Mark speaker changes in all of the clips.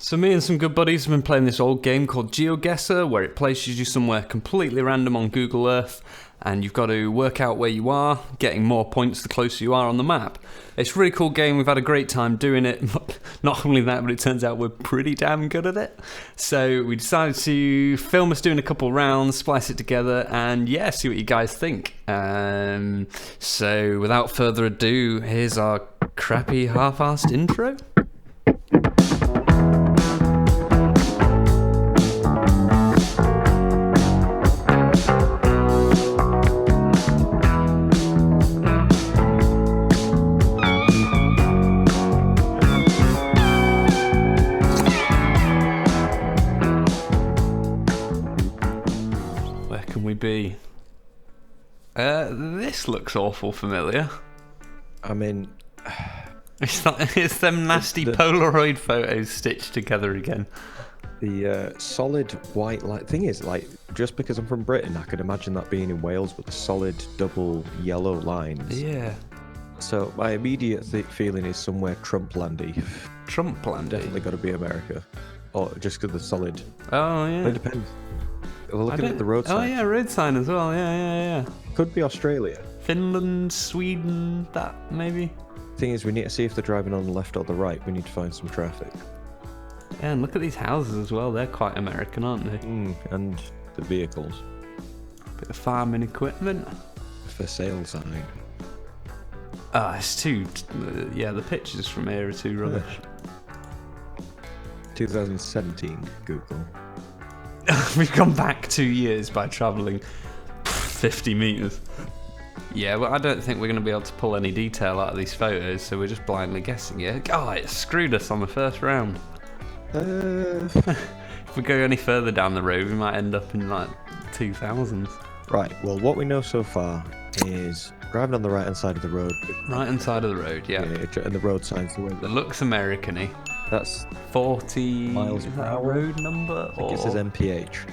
Speaker 1: So me and some good buddies have been playing this old game called GeoGuessr, where it places you somewhere completely random on Google Earth, and you've got to work out where you are, getting more points the closer you are on the map. It's a really cool game, we've had a great time doing it. Not only that, but it turns out we're pretty damn good at it. So we decided to film us doing a couple rounds, splice it together, and yeah, see what you guys think. So without further ado, here's our crappy half-assed intro. Be this looks awful familiar.
Speaker 2: I mean,
Speaker 1: it's them nasty Polaroid photos stitched together again.
Speaker 2: The solid white light thing is, like, just because I'm from Britain, I could imagine that being in Wales with the solid double yellow lines.
Speaker 1: Yeah.
Speaker 2: So my immediate feeling is somewhere Trumplandy.
Speaker 1: Trumplandy?
Speaker 2: Definitely got to be America. Or just because the solid.
Speaker 1: Oh, yeah.
Speaker 2: It depends. We're looking at the road sign.
Speaker 1: Oh, yeah, road sign as well. Yeah.
Speaker 2: Could be Australia.
Speaker 1: Finland, Sweden, that maybe.
Speaker 2: Thing is, we need to see if they're driving on the left or the right. We need to find some traffic.
Speaker 1: Yeah, and look at these houses as well. They're quite American, aren't they?
Speaker 2: And the vehicles.
Speaker 1: Bit of farming equipment.
Speaker 2: For sale sign.
Speaker 1: Ah, it's too... yeah, the pictures from here are too rubbish.
Speaker 2: 2017, Google.
Speaker 1: We've gone back 2 years by travelling 50 metres. Yeah, well, I don't think we're going to be able to pull any detail out of these photos, so we're just blindly guessing it. Oh, it screwed us on the first round. If we go any further down the road, we might end up in, like, 2000s.
Speaker 2: Right, well, what we know so far is driving on the right-hand side of the road.
Speaker 1: Right-hand side of the road, yeah.
Speaker 2: And the road sign's the way.
Speaker 1: It looks American-y.
Speaker 2: That's
Speaker 1: 40
Speaker 2: miles per hour.
Speaker 1: Road number?
Speaker 2: I think it says MPH.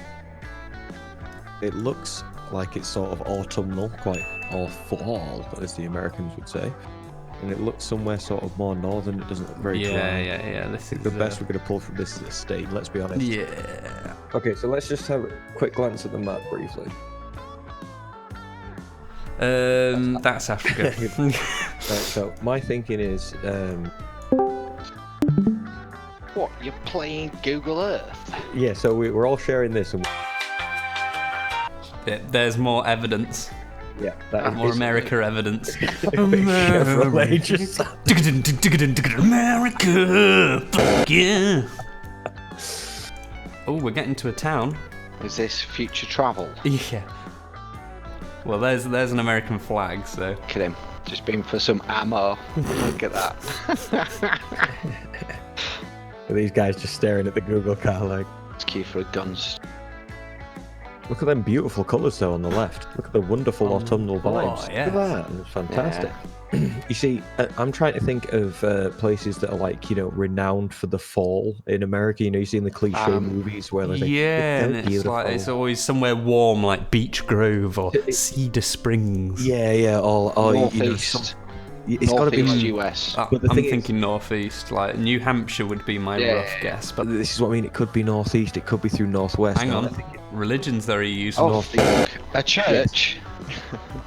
Speaker 2: It looks like it's sort of autumnal, or fall, as the Americans would say. And it looks somewhere sort of more northern. It doesn't look very dry.
Speaker 1: Yeah. This is
Speaker 2: the best we're going to pull from this is a state, let's be honest.
Speaker 1: Yeah.
Speaker 2: Okay, so let's just have a quick glance at the map briefly.
Speaker 1: That's Africa.
Speaker 2: Right, so my thinking is...
Speaker 3: What, you're playing Google Earth?
Speaker 2: Yeah, so we're all sharing this. And
Speaker 1: there's more evidence.
Speaker 2: Yeah,
Speaker 1: more America evidence. America, fuck yeah. Oh, we're getting to a town.
Speaker 3: Is this future travel?
Speaker 1: Yeah. Well, there's an American flag, so.
Speaker 3: Look at him, just been for some ammo. Look at that.
Speaker 2: These guys just staring at the Google car like...
Speaker 3: It's key for guns.
Speaker 2: Look at them beautiful colours though on the left. Look at the wonderful autumnal vibes.
Speaker 1: Yeah.
Speaker 2: Look at that, it's fantastic. Yeah. You see, I'm trying to think of places that are like, renowned for the fall in America. You see in the cliche movies where they
Speaker 1: and it's like it's always somewhere warm like Beach Grove or Cedar Springs.
Speaker 2: Yeah, or
Speaker 3: Northeast.
Speaker 2: It's got to be
Speaker 3: US.
Speaker 2: But the
Speaker 1: I'm
Speaker 2: thing
Speaker 1: thinking northeast, like New Hampshire would be my rough guess. But
Speaker 2: this is what I mean. It could be northeast. It could be through northwest.
Speaker 1: Hang on, religion's very useful.
Speaker 3: A church.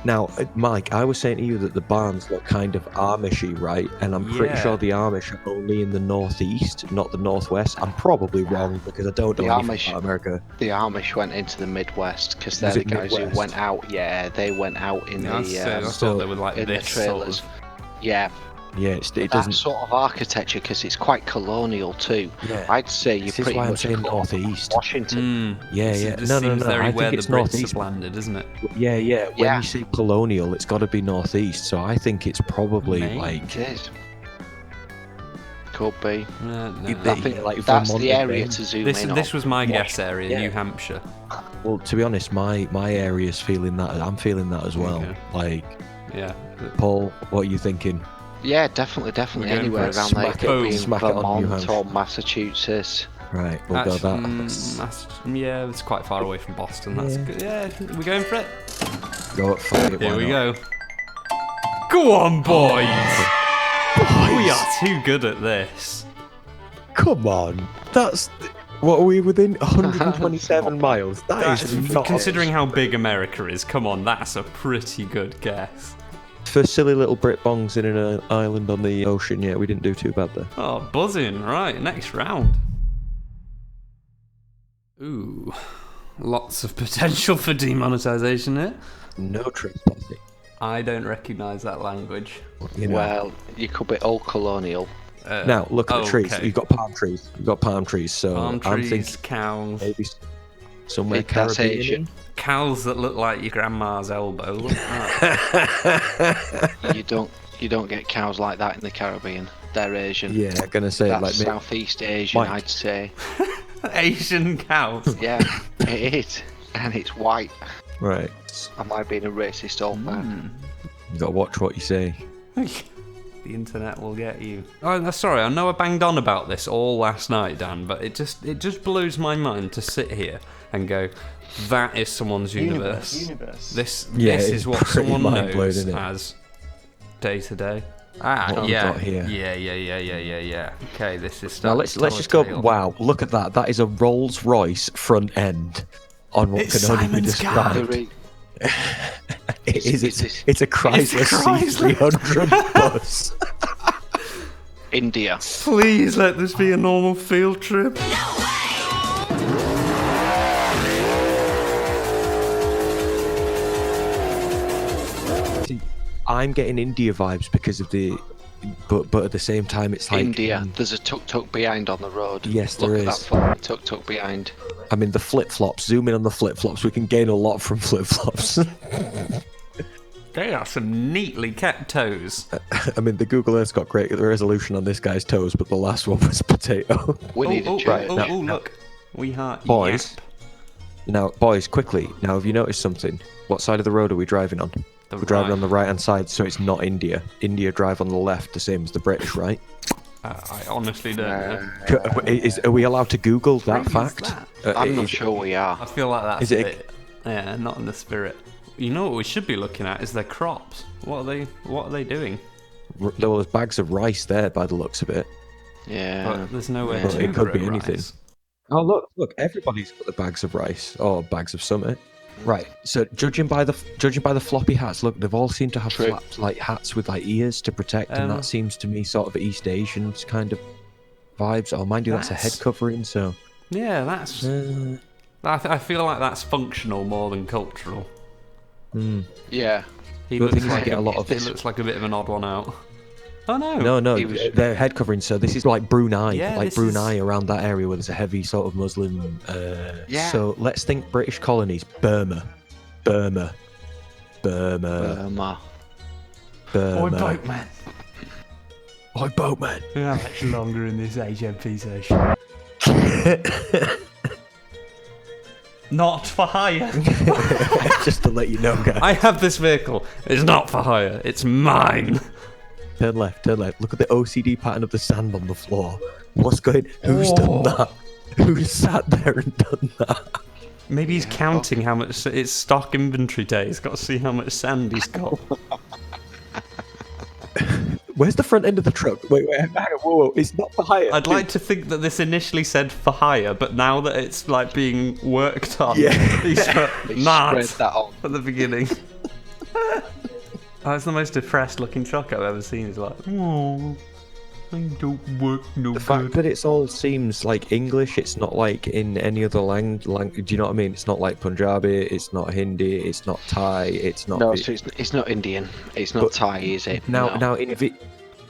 Speaker 2: Now, Mike, I was saying to you that the barns look kind of Amishy, right? And I'm pretty sure the Amish are only in the northeast, not the northwest. I'm probably wrong because I don't know anything about America.
Speaker 3: The Amish went into the Midwest because they're the guys who went out. Yeah, they went out in
Speaker 1: I thought they were like
Speaker 3: in
Speaker 1: this
Speaker 3: the trailers.
Speaker 1: Sort of...
Speaker 3: Yeah.
Speaker 2: Yeah, it doesn't.
Speaker 3: That sort of architecture because it's quite colonial too.
Speaker 2: Yeah.
Speaker 3: I'd say you're pretty much
Speaker 2: saying northeast.
Speaker 3: Washington.
Speaker 2: Yeah.
Speaker 1: This
Speaker 2: No.
Speaker 1: seems very
Speaker 2: I
Speaker 1: where
Speaker 2: think it's
Speaker 1: the Brits
Speaker 2: northeast.
Speaker 1: have landed, isn't it?
Speaker 2: Yeah. When you say colonial, it's got to be northeast. So I think it's probably
Speaker 3: It is. Could be.
Speaker 1: No.
Speaker 3: I think that's the area to zoom in on.
Speaker 1: This was my guess area, New Hampshire.
Speaker 2: Well, to be honest, my area's feeling that. I'm feeling that as well.
Speaker 1: Okay.
Speaker 2: Like,
Speaker 1: yeah.
Speaker 2: Paul, what are you thinking?
Speaker 3: Yeah, definitely. Anywhere around there. Could be in
Speaker 2: smack it on New
Speaker 3: Vermont
Speaker 2: Hampshire.
Speaker 3: or Massachusetts.
Speaker 2: Right, we'll go that.
Speaker 1: Yeah, it's quite far away from Boston. That's good. Yeah, we're going for it.
Speaker 2: Go at 5.
Speaker 1: Here we go. Go on, boys! We are too good at this.
Speaker 2: Come on, that's what are we within 127 miles? That is not
Speaker 1: Considering how big America is, come on, that's a pretty good guess.
Speaker 2: for silly little Brit bongs in an island on the ocean. Yeah, we didn't do too bad there.
Speaker 1: Oh, buzzing. Right, next round. Ooh, lots of potential for demonetization here.
Speaker 2: No trespassing.
Speaker 1: I don't recognise that language.
Speaker 2: You know.
Speaker 3: Well, you could be old colonial.
Speaker 2: Now look at the trees.
Speaker 1: okay.
Speaker 2: You've got palm trees. You've got palm trees. So
Speaker 1: Palm
Speaker 2: I'm
Speaker 1: trees,
Speaker 2: thinking
Speaker 1: cows.
Speaker 2: maybe somewhere
Speaker 3: That's
Speaker 2: Caribbean.
Speaker 3: Asian.
Speaker 1: Cows that look like your grandma's elbow. Look at that.
Speaker 3: You don't get cows like that in the Caribbean. They're Asian.
Speaker 2: Yeah, gonna say
Speaker 3: That's
Speaker 2: like maybe,
Speaker 3: Southeast Asian,
Speaker 2: Mike.
Speaker 3: I'd say.
Speaker 1: Asian cows.
Speaker 3: Yeah, it is, and it's white.
Speaker 2: right.
Speaker 3: Am I being a racist old man?
Speaker 2: You gotta watch what you say.
Speaker 1: The internet will get you. Oh, sorry, I know I banged on about this all last night, Dan, but it just blows my mind to sit here and go, that is someone's universe. This
Speaker 2: Yeah,
Speaker 1: this
Speaker 2: it's
Speaker 1: is what
Speaker 2: pretty
Speaker 1: someone
Speaker 2: mind-blowing,
Speaker 1: knows
Speaker 2: isn't it?
Speaker 1: as day to day.
Speaker 2: What have we got here?
Speaker 1: Yeah. Okay, this is
Speaker 2: Now
Speaker 1: starting
Speaker 2: let's
Speaker 1: to tell
Speaker 2: just
Speaker 1: a
Speaker 2: go.
Speaker 1: tale.
Speaker 2: Wow, look at that. That is a Rolls Royce front end on what
Speaker 1: It's
Speaker 2: can only be
Speaker 1: Simon's car.
Speaker 2: described. It is.
Speaker 3: Is
Speaker 2: It's a Chrysler C300 bus.
Speaker 3: India.
Speaker 1: Please let this be a normal field trip.
Speaker 2: See, I'm getting India vibes because of the, but at the same time it's like
Speaker 3: India. There's a tuk-tuk behind on the road.
Speaker 2: Yes,
Speaker 3: Look
Speaker 2: there
Speaker 3: at
Speaker 2: is.
Speaker 3: that flat tuk-tuk behind.
Speaker 2: I mean the flip flops. Zoom in on the flip flops. We can gain a lot from flip flops.
Speaker 1: They are some neatly kept toes.
Speaker 2: I mean the Google Earth's got great resolution on this guy's toes, but the last one was potato.
Speaker 3: We need a church.
Speaker 1: Look. We heart
Speaker 2: Boys.
Speaker 1: yap.
Speaker 2: Now, boys, quickly. Now, have you noticed something? What side of the road are we driving on?
Speaker 1: The
Speaker 2: We're driving
Speaker 1: right.
Speaker 2: on the right-hand side, so it's not India. India drive on the left, the same as the British, right?
Speaker 1: I honestly don't know.
Speaker 2: Are we allowed to Google that
Speaker 1: What is
Speaker 2: fact?
Speaker 1: that?
Speaker 3: I'm not
Speaker 2: is-
Speaker 3: sure we are.
Speaker 1: I feel like that's
Speaker 2: Is
Speaker 1: a
Speaker 2: it a-
Speaker 1: bit, yeah, not in the spirit. You know what we should be looking at is their crops. What are they doing?
Speaker 2: Well, there's bags of rice there, by the looks of it.
Speaker 3: Yeah.
Speaker 1: But there's nowhere
Speaker 3: Well,
Speaker 1: to
Speaker 2: it could be
Speaker 1: grow
Speaker 2: anything.
Speaker 1: rice.
Speaker 2: Oh, look! Everybody's got the bags of rice or bags of something. Right. So judging by the floppy hats, look, they've all seemed to have
Speaker 3: True.
Speaker 2: flaps like hats with like ears to protect, and
Speaker 1: Um,
Speaker 2: that seems to me sort of East Asian kind of vibes. Oh, mind you, that's a head
Speaker 1: That's-
Speaker 2: covering, so.
Speaker 1: Yeah, that's. I feel like that's functional more than cultural.
Speaker 3: Yeah.
Speaker 1: He
Speaker 2: But the
Speaker 1: looks
Speaker 2: thing is,
Speaker 1: like
Speaker 2: you get a lot of-
Speaker 1: He looks like a bit of an odd one out. Oh no!
Speaker 2: No,
Speaker 3: He was-
Speaker 2: they're head covering. So this is like Brunei,
Speaker 1: Yeah,
Speaker 2: like
Speaker 1: this
Speaker 2: Brunei around that area where there's a heavy sort of Muslim.
Speaker 3: Yeah.
Speaker 2: So let's think British colonies: Burma.
Speaker 3: Burma.
Speaker 1: Boatman.
Speaker 2: Oi, boatman.
Speaker 1: How much longer in this HMP session? Not for hire.
Speaker 2: Just to let you know, guys.
Speaker 1: I have this vehicle. It's not for hire. It's mine.
Speaker 2: Turn left, turn left. Look at the OCD pattern of the sand on the floor. What's going? Who's done that? Who's sat there and done that?
Speaker 1: Maybe he's counting how much it's stock inventory day. He's got to see how much sand he's got.
Speaker 2: Where's the front end of the truck? Wait, hang on, whoa, it's not for hire.
Speaker 1: I'd like to think that this initially said for hire, but now that it's like being worked on,
Speaker 2: Yeah.
Speaker 1: he's put
Speaker 3: They
Speaker 1: not
Speaker 3: spread that on.
Speaker 1: at the beginning. Oh, it's the most depressed looking truck I've ever seen. He's like, oh, I don't work no
Speaker 2: The fact
Speaker 1: good.
Speaker 2: that it's all seems like English, it's not like in any other language. Do you know what I mean? It's not like Punjabi, it's not Hindi, it's not Thai, it's not.
Speaker 3: No, so it's not Indian. It's not
Speaker 2: But
Speaker 3: Thai, is it?
Speaker 2: Now,
Speaker 3: No.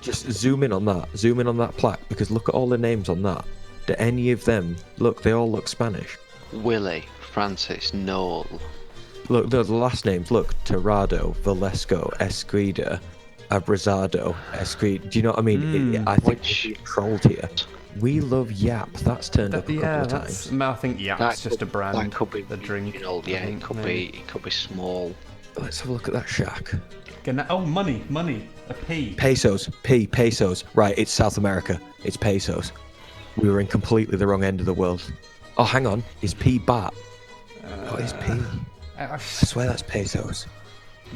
Speaker 2: just zoom in on that. Zoom in on that plaque because look at all the names on that. Do any of them look? They all look Spanish.
Speaker 3: Willie, Francis, Noel.
Speaker 2: Look, the last names. Look, Tirado, Valesco, Esquida, Abrazado, Esquida. Do you know what I mean? I think
Speaker 3: Which-
Speaker 2: we're being trolled here. We love Yap. That's turned up a couple
Speaker 1: Yeah,
Speaker 2: of
Speaker 1: that's.
Speaker 2: times.
Speaker 1: I think that's just a brand.
Speaker 3: That could be
Speaker 1: a drink.
Speaker 3: regional, yeah,
Speaker 1: I think,
Speaker 3: it could
Speaker 1: maybe.
Speaker 3: be. It could be small.
Speaker 2: Let's have a look at that shack.
Speaker 1: Oh, money, a P.
Speaker 2: Pesos, pesos. Right, it's South America. It's pesos. We were in completely the wrong end of the world. Oh, hang on. Is P baht? What is P? I swear that's pesos.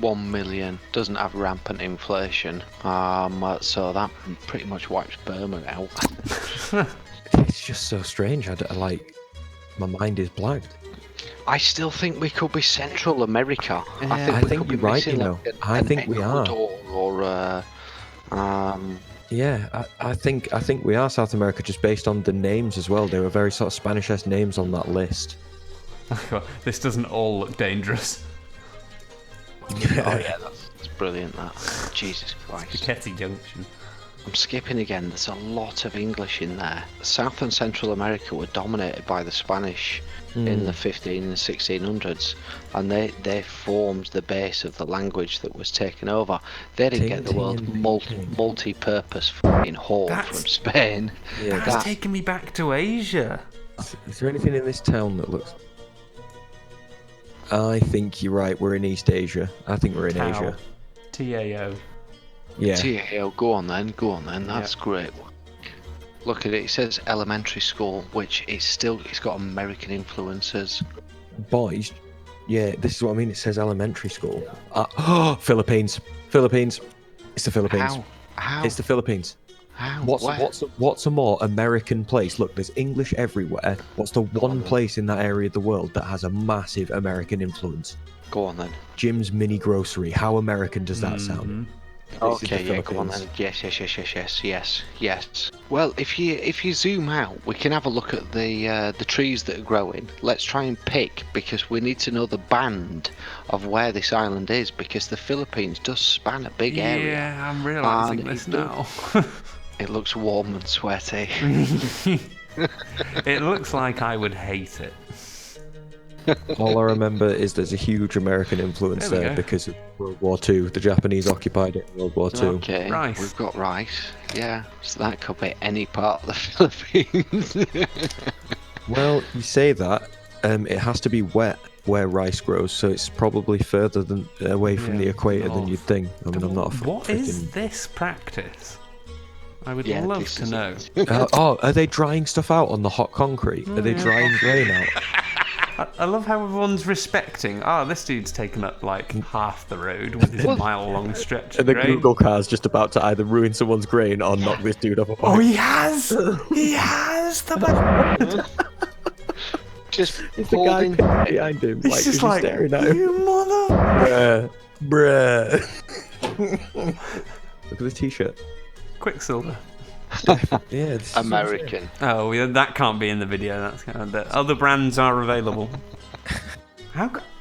Speaker 3: 1 million doesn't have rampant inflation. So that pretty much wipes Burma out.
Speaker 2: It's just so strange. My mind is blanked.
Speaker 3: I still think we could be Central America.
Speaker 1: Yeah.
Speaker 3: I think
Speaker 2: you're right, you know. I think we are. Yeah, I think we are South America just based on the names as well. There were very sort of Spanish-esque names on that list.
Speaker 1: This doesn't all look dangerous.
Speaker 3: Oh yeah, that's brilliant. That Jesus Christ.
Speaker 1: Spaghetti Junction.
Speaker 3: I'm skipping again. There's a lot of English in there. South and Central America were dominated by the Spanish in the 15 and 1600s, and they formed the base of the language that was taken over. They didn't get the world's multi-purpose fucking whore from Spain.
Speaker 1: Yeah, that's taking me back to Asia.
Speaker 2: Is there anything in this town that looks... I think you're right. We're in East Asia. I think we're in Asia.
Speaker 1: Tao.
Speaker 2: Yeah.
Speaker 3: Tao, go on then. That's great. Look at it. It says elementary school, which is still, it's got American influences.
Speaker 2: Boys, yeah, this is what I mean. It says elementary school. Philippines. It's the Philippines.
Speaker 3: How?
Speaker 2: It's the Philippines.
Speaker 3: How?
Speaker 2: What's a more American place? Look, there's English everywhere. What's the one place in that area of the world that has a massive American influence?
Speaker 3: Go on then.
Speaker 2: Jim's Mini Grocery. How American does that sound?
Speaker 3: Okay, yeah, go on then. Yes. Well, if you zoom out, we can have a look at the trees that are growing. Let's try and pick, because we need to know the band of where this island is, because the Philippines does span a big area.
Speaker 1: Yeah, I'm realising this now.
Speaker 3: It looks warm and sweaty.
Speaker 1: It looks like I would hate it.
Speaker 2: All I remember is there's a huge American influence there because of World War II. The Japanese occupied it in World War II.
Speaker 3: Okay,
Speaker 1: rice.
Speaker 3: We've got rice. Yeah, so that could be any part of the Philippines.
Speaker 2: Well, you say that. It has to be wet where rice grows, so it's probably further away from the equator than you'd think. I mean, I'm not a
Speaker 1: What is this practice? I would love to know.
Speaker 2: Are they drying stuff out on the hot concrete? Are they drying grain out?
Speaker 1: I love how everyone's respecting. This dude's taken up like half the road with his mile-long stretch.
Speaker 2: And the Google car's just about to either ruin someone's grain or knock this dude off a bike.
Speaker 1: Oh, he has! He has!
Speaker 3: Just
Speaker 2: it's the guy behind him.
Speaker 1: He's just like,
Speaker 2: staring at him.
Speaker 1: You mother!
Speaker 2: Bruh. Look at the t-shirt.
Speaker 1: Quicksilver.
Speaker 2: Yeah,
Speaker 3: American.
Speaker 1: Oh, yeah, that can't be in the video. That's the other brands are available.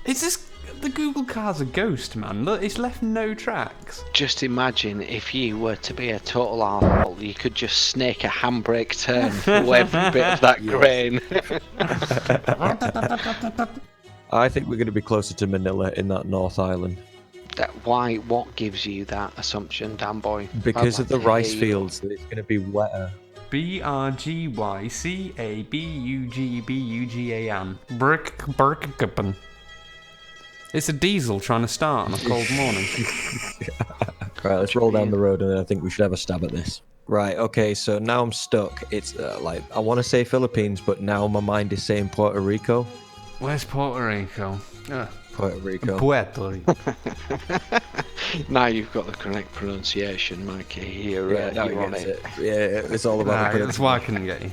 Speaker 1: Is this the Google car's a ghost, man? Look, it's left no tracks.
Speaker 3: Just imagine if you were to be a total arsehole, you could just snake a handbrake turn through every bit of that grain.
Speaker 2: I think we're going to be closer to Manila in that North Island.
Speaker 3: Why? What gives you that assumption, Dan boy?
Speaker 2: Because of the rice fields, that it's going to be wetter.
Speaker 1: BRGYCABUGBUGAN. Burkgappen. It's a diesel trying to start on a cold morning.
Speaker 2: Right, let's roll down the road, and then I think we should have a stab at this. Right, okay, so now I'm stuck. It's I want to say Philippines, but now my mind is saying Puerto Rico.
Speaker 1: Where's Puerto Rico?
Speaker 2: Puerto Rico.
Speaker 1: Puerto Rico.
Speaker 3: Now you've got the correct pronunciation, Mikey. You're on it.
Speaker 2: Yeah, it's all about
Speaker 1: That's why I couldn't get you.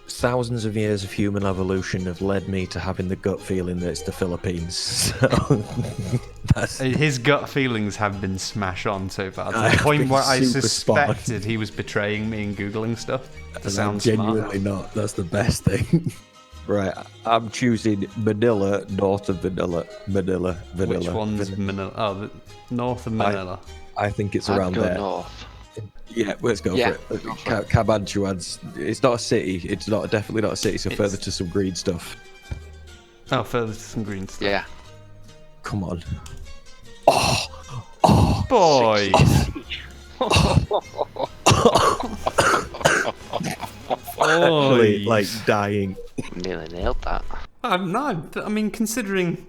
Speaker 2: Thousands of years of human evolution have led me to having the gut feeling that it's the Philippines. So
Speaker 1: his gut feelings have been smashed on so far. To the point where I suspected he was betraying me and Googling stuff. To sound
Speaker 2: genuinely
Speaker 1: smart.
Speaker 2: Not. That's the best thing. Right, I'm choosing Manila, north of Manila.
Speaker 1: Which one's Manila? Oh, north of Manila.
Speaker 2: I think it's around there.
Speaker 3: North.
Speaker 2: Yeah, let's go for it. Cabanchuads. It's not a city. It's definitely not a city. So further to some green stuff.
Speaker 1: Oh, further to some green stuff.
Speaker 3: Yeah.
Speaker 2: Come on.
Speaker 1: Boys.
Speaker 2: Actually, like dying.
Speaker 3: Nearly nailed that.
Speaker 1: I mean, considering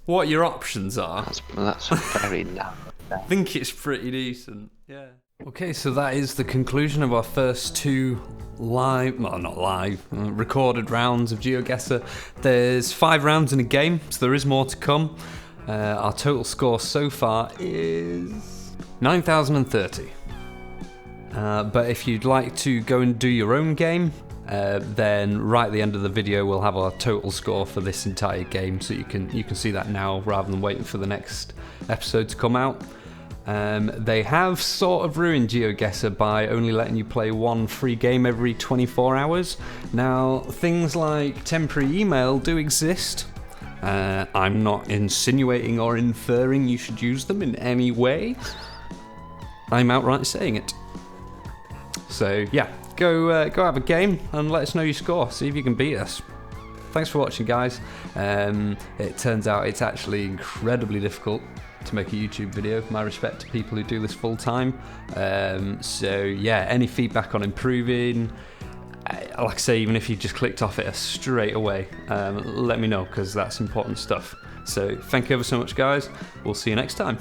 Speaker 1: what your options are,
Speaker 3: that's very narrow.
Speaker 1: I think it's pretty decent. Yeah. Okay, so that is the conclusion of our first two recorded rounds of GeoGuessr. There's 5 rounds in a game, so there is more to come. Our total score so far is 9,030. But if you'd like to go and do your own game, then right at the end of the video we'll have our total score for this entire game, so you can see that now rather than waiting for the next episode to come out. They have sort of ruined GeoGuessr by only letting you play one free game every 24 hours. Now, things like temporary email do exist. I'm not insinuating or inferring you should use them in any way. I'm outright saying it. So yeah, go have a game and let us know your score. See if you can beat us. Thanks for watching, guys. It turns out it's actually incredibly difficult to make a YouTube video. My respect to people who do this full time. So yeah, any feedback on improving, like I say, even if you just clicked off it straight away, let me know, because that's important stuff. So thank you ever so much, guys. We'll see you next time.